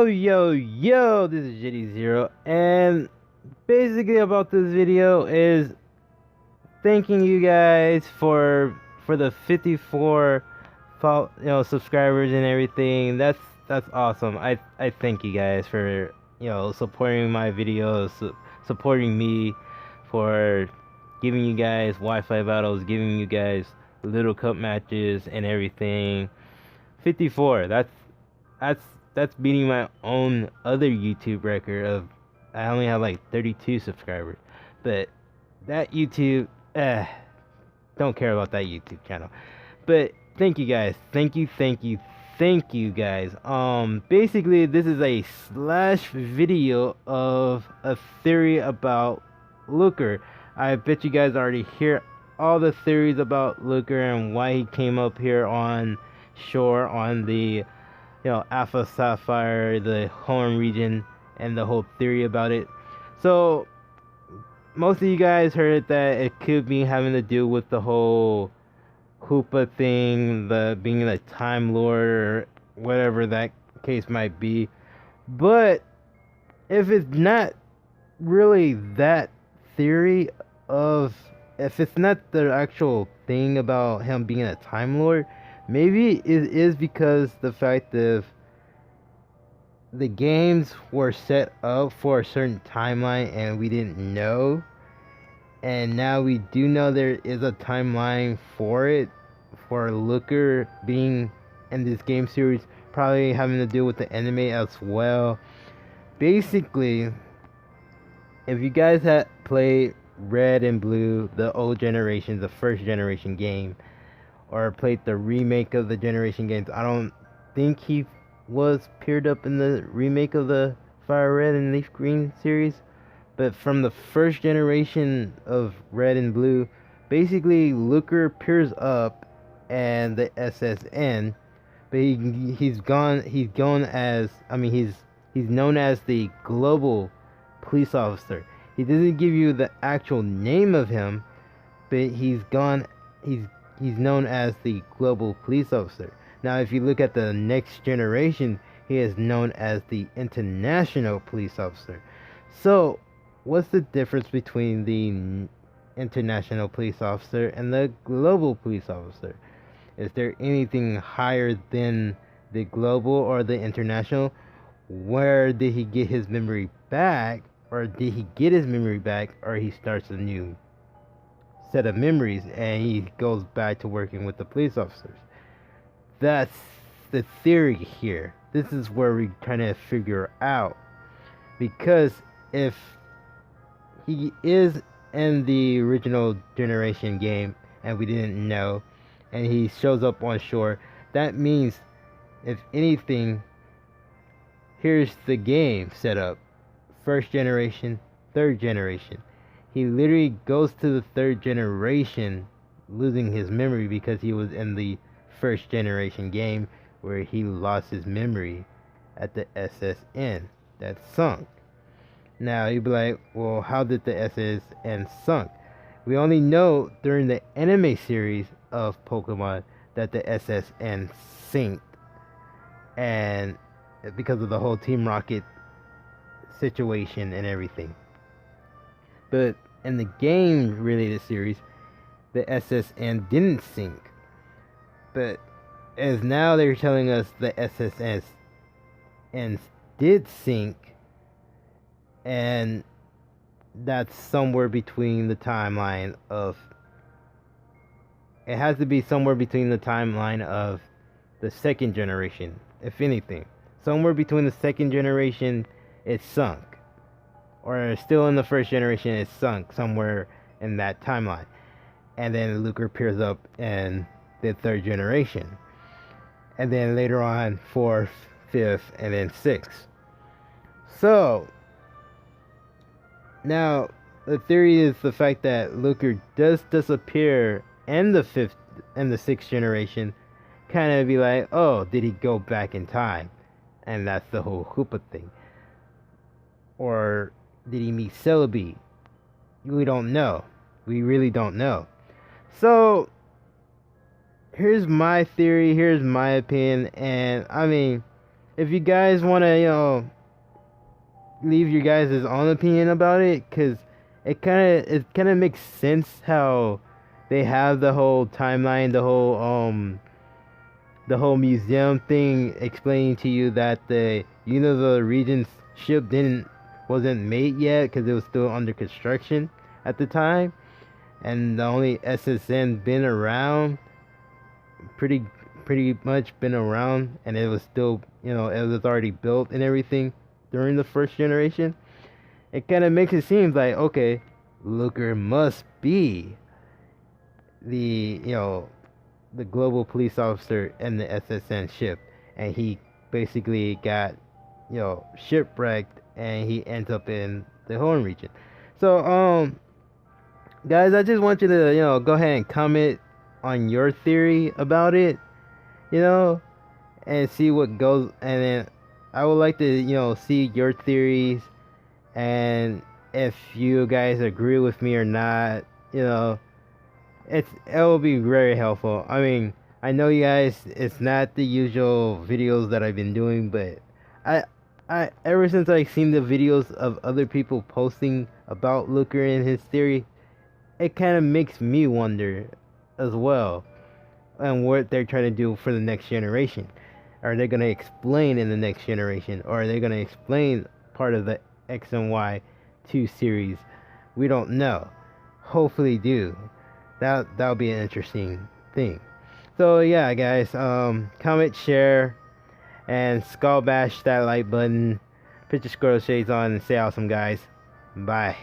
Yo, this is TheJDzero, and basically about this video is thanking you guys for the 54 subscribers and everything. That's awesome. I thank you guys for supporting my videos, supporting me, for giving you guys Wi-Fi battles, giving you guys little cup matches and everything. 54. That's that's beating my own other YouTube record of I only have like 32 subscribers. But that YouTube, don't care about that YouTube channel. But thank you guys. Thank you guys. Basically this is a slash video of a theory about Looker. I bet you guys already hear all the theories about Looker and why he came up here on shore on the Alpha Sapphire, the Horn region, and the whole theory about it. So most of you guys heard that it could be having to do with the whole Hoopa thing, the being a Time Lord or whatever that case might be. But if it's not really that theory if it's not the actual thing about him being a Time Lord, maybe it is because the fact of the games were set up for a certain timeline and we didn't know. And now we do know there is a timeline for it, for Looker being in this game series, probably having to do with the anime as well. Basically, if you guys had played Red and Blue, the old generation, the first generation game, or played the remake of the generation games, I don't think he was paired up in the remake of the Fire Red and Leaf Green series. But from the first generation of Red and Blue, basically Looker appears up and the SSN, but he's known as the global police officer. He doesn't give you the actual name of him, but he's known as the global police officer. Now if you look at the next generation, he is known as the international police officer. So what's the difference between the international police officer and the global police officer? Is there anything higher than the global or the international? Where did he get his memory back? Or did he get his memory back, or he starts a new set of memories and he goes back to working with the police officers? That's the theory here. This is where we're trying to figure out. Because if he is in the original generation game and we didn't know, and he shows up on shore, that means, if anything, here's the game set up. First generation, third generation. He literally goes to the third generation losing his memory because he was in the first generation game where he lost his memory at the SSN that sunk. Now you'd be like, well, how did the SSN sunk? We only know during the anime series of Pokemon that the SSN sank, and because of the whole Team Rocket situation and everything. But in the game related series, the SSN didn't sink. But as now they're telling us the SSN did sink, and that's somewhere between the timeline of, it has to be somewhere between the timeline of the second generation, if anything. Somewhere between the second generation it sunk, or still in the first generation it sunk, somewhere in that timeline. And then Looker appears up in the third generation, and then later on 4th, 5th, and then 6th. So now the theory is the fact that Looker does disappear in the 5th and the 6th generation, kind of be like, oh, did he go back in time? And that's the whole Hoopa thing. Or did he meet Celebi? We don't know. We really don't know. So here's my theory, here's my opinion, and I mean, if you guys want to, leave your guys' own opinion about it, because it kind of makes sense how they have the whole timeline, the whole museum thing explaining to you that the Regent's ship wasn't made yet because it was still under construction at the time, and the only SSN been around, pretty pretty much been around, and it was still, it was already built and everything during the first generation. It kind of makes it seem like, okay, Looker must be the you know the global police officer in the SSN ship, and he basically got shipwrecked, and he ends up in the Horn region. So guys, I just want you to go ahead and comment on your theory about it, you know, and see what goes. And then I would like to see your theories, and if you guys agree with me or not, it will be very helpful. I mean, I know you guys, it's not the usual videos that I've been doing, but I ever since I've seen the videos of other people posting about Looker and his theory, it kind of makes me wonder as well, and what they're trying to do for the next generation. Are they going to explain in the next generation, or are they going to explain part of the X and Y 2 series? We don't know. Hopefully do. That'll be an interesting thing. So yeah, guys, comment, share, and skull bash that like button. Put your squirrel shades on and stay awesome, guys. Bye.